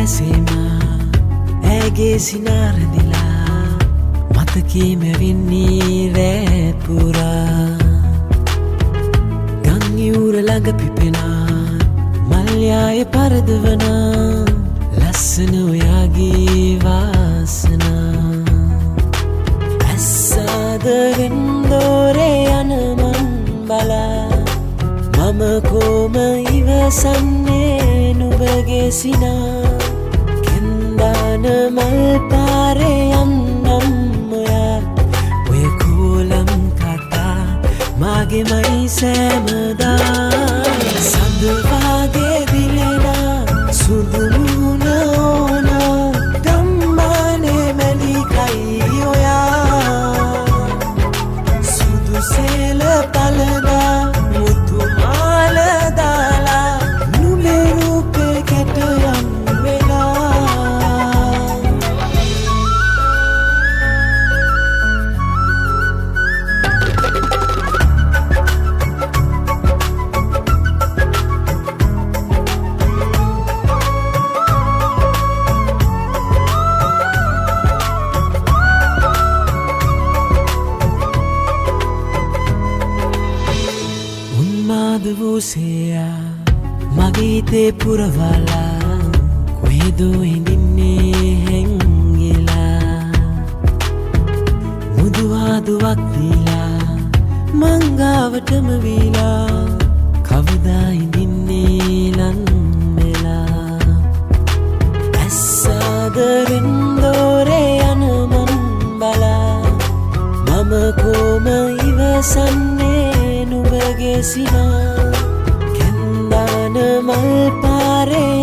සේම ඇගේ සිනාරදිලා මතකීම වෙන්නේ රෑ පුරා ගංයුර ළඟ පිපෙනා මල්යාය පරදවනා ලස්සන ඔයාගේ වාසනා ඇස්සාදරින් දෝරේ යන මන් බලා මම කොම ඉවසන්නේ නුඹගේ සිනා කෙන්දාන මල් පාරේ යන්නම් ඔයා ඔය කෝලම් කතා මාගෙමයි සෑමදා සඳවාගේ දිලෙනා සුදු මුහුණ ඕනා ගම්මානේ මැලිකයි ඔයා සුදු සේල පලදා මුතු මාල දාලා නුඹේ රූපේ කැටයම් වූසයා මගේ හිතේ පුරවලා කොහෙදෝ ඉඳින්නේ හැංගිලා මුදුවාදුවක් දීලා මංගාවටම වීලා කවදා ඉඳින්නේ ලන් වෙලා ඇස්සාදරින් දෝරේ යන මන් බලා මම කොම ඉවසන්නේ නුඹගේ සිනා කෙන්දාන මල් පාරේ